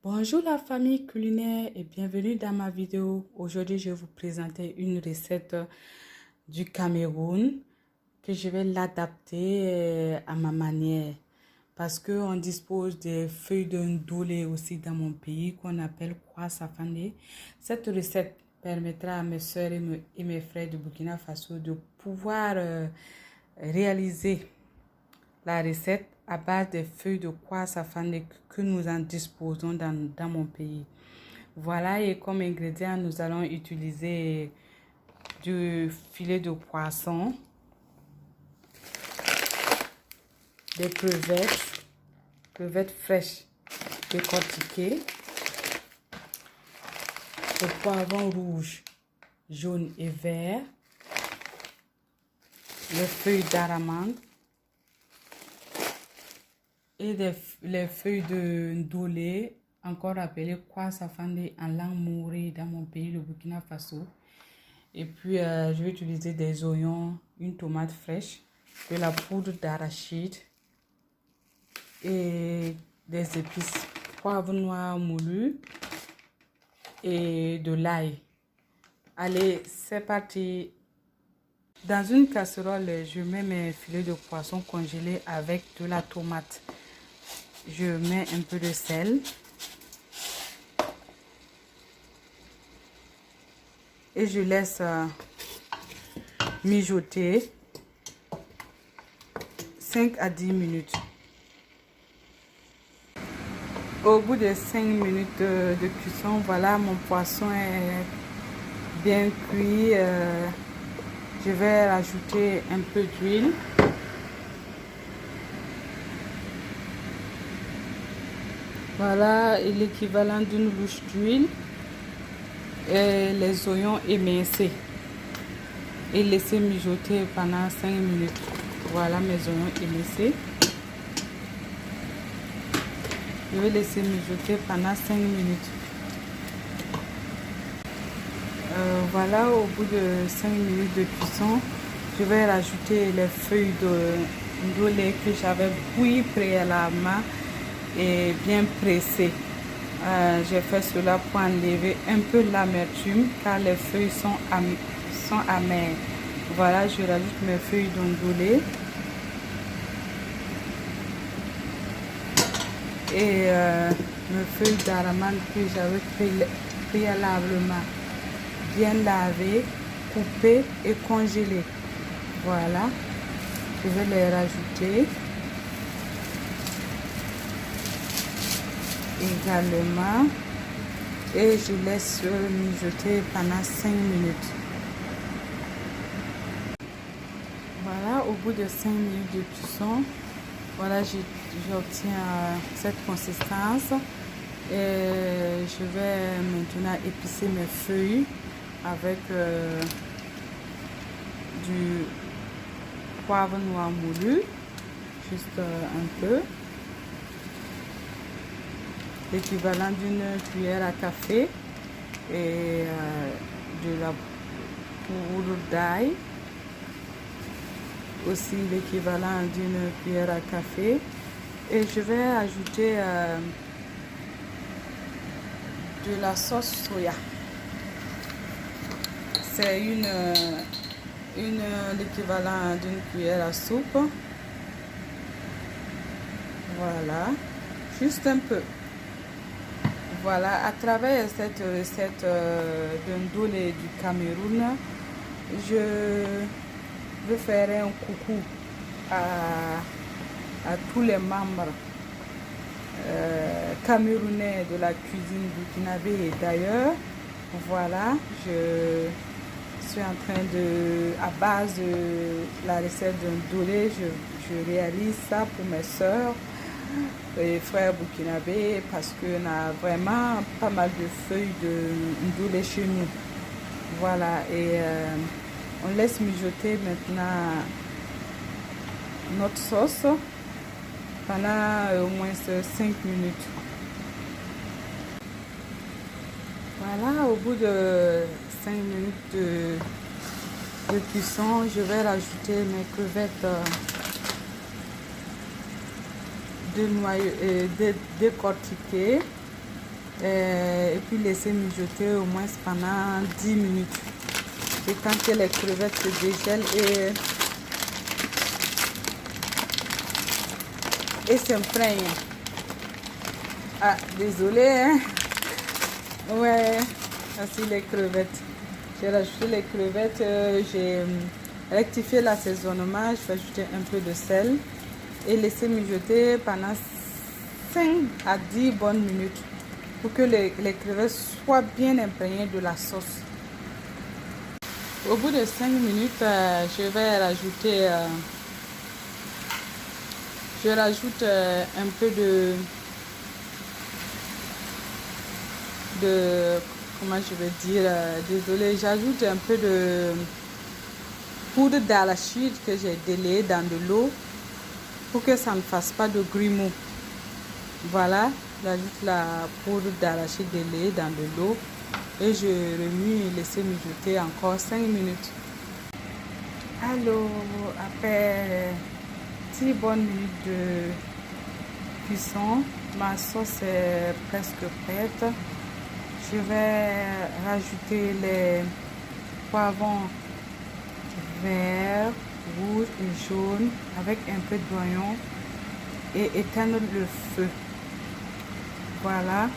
Bonjour la famille culinaire et bienvenue dans ma vidéo. Aujourd'hui, je vais vous présenter une recette du Cameroun que je vais l'adapter à ma manière parce qu'on dispose des feuilles de ndolé aussi dans mon pays qu'on appelle kwa safandé. Cette recette permettra à mes soeurs et mes frères de Burkina Faso de pouvoir réaliser la recette à base des feuilles de kwa safandé que nous en disposons dans mon pays. Voilà, et comme ingrédient, nous allons utiliser du filet de poisson, des crevettes fraîches décortiquées, des poivrons rouges, jaunes et verts, les feuilles d'aramande et les feuilles de ndolé, encore appelées kwa safandé en langue mourée dans mon pays, le Burkina Faso. Et puis, je vais utiliser des oignons, une tomate fraîche, de la poudre d'arachide et des épices, poivre noir moulu et de l'ail. Allez, c'est parti. Dans une casserole, je mets mes filets de poisson congelés avec de la tomate. Je mets un peu de sel. Et je laisse mijoter 5 à 10 minutes. Au bout de 5 minutes de cuisson, voilà, mon poisson est bien cuit. Je vais rajouter un peu d'huile. Voilà l'équivalent d'une louche d'huile. Et les oignons émincés. Et laisser mijoter pendant 5 minutes. Voilà mes oignons émincés. Je vais laisser mijoter pendant 5 minutes. Voilà, au bout de 5 minutes de cuisson, je vais rajouter les feuilles de ndolé que j'avais bouilli préalablement et bien pressées. J'ai fait cela pour enlever un peu l'amertume car les feuilles sont amères. Voilà, je rajoute mes feuilles d'ondolé et mes feuilles d'aramande que j'avais préalablement bien lavées, coupées et congelées. Voilà, je vais les rajouter également et je laisse mijoter pendant 5 minutes. Voilà, au bout de 5 minutes de cuisson, voilà, j'obtiens cette consistance et je vais maintenant épicer mes feuilles avec du poivre noir moulu, juste un peu, l'équivalent d'une cuillère à café et de la poudre d'ail, aussi l'équivalent d'une cuillère à café, et je vais ajouter de la sauce soya. C'est l'équivalent d'une cuillère à soupe. Voilà, juste un peu. Voilà, à travers cette recette de ndolé du Cameroun, je veux faire un coucou à tous les membres camerounais de la cuisine burkinabé et d'ailleurs. Voilà, je suis en train à base de la recette de ndolé, je réalise ça pour mes soeurs et frères burkinabés parce qu'on a vraiment pas mal de feuilles de ndolé chez nous. Voilà, et on laisse mijoter maintenant notre sauce pendant au moins 5 minutes. Voilà, au bout de 5 minutes de cuisson, je vais rajouter mes crevettes décortiquées et puis laisser mijoter au moins pendant 10 minutes. Et quand que les crevettes se dégèlent et s'imprègnent. Ah, désolé, hein. Ouais, voici les crevettes. J'ai rajouté les crevettes, j'ai rectifié l'assaisonnement, je vais ajouter un peu de sel et laisser mijoter pendant 5 à 10 bonnes minutes pour que les crevettes soient bien imprégnées de la sauce. Au bout de 5 minutes, je vais rajouter, je rajoute un peu de comment je vais dire, désolé, j'ajoute un peu de poudre d'arachide que j'ai délayé dans de l'eau pour que ça ne fasse pas de grumeaux. Voilà, j'ajoute la poudre d'arachide délayée dans de l'eau et je remue et laisse mijoter encore 5 minutes. Alors, après 10 bonnes minutes de cuisson, ma sauce est presque prête. Je vais rajouter les poivrons verts, rouges et jaunes avec un peu d'oignon et éteindre le feu. Voilà.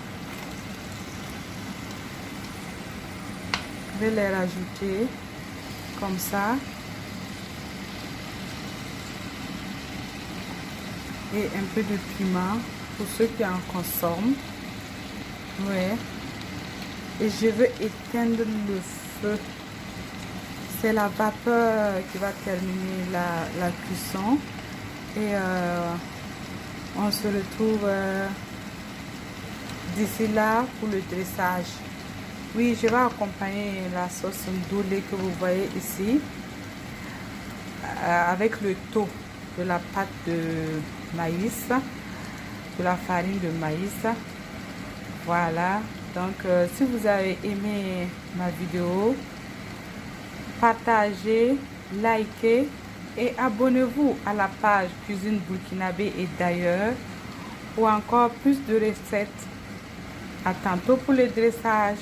Je vais les rajouter comme ça. Et un peu de piment pour ceux qui en consomment. Ouais. Et je veux éteindre le feu. C'est la vapeur qui va terminer la cuisson. Et on se retrouve d'ici là pour le dressage. Oui, je vais accompagner la sauce ndolé que vous voyez ici avec le taux de la pâte de maïs, de la farine de maïs. Voilà. Donc, si vous avez aimé ma vidéo, partagez, likez et abonnez-vous à la page Cuisine Burkinabé et d'ailleurs pour encore plus de recettes. À tantôt pour le dressage.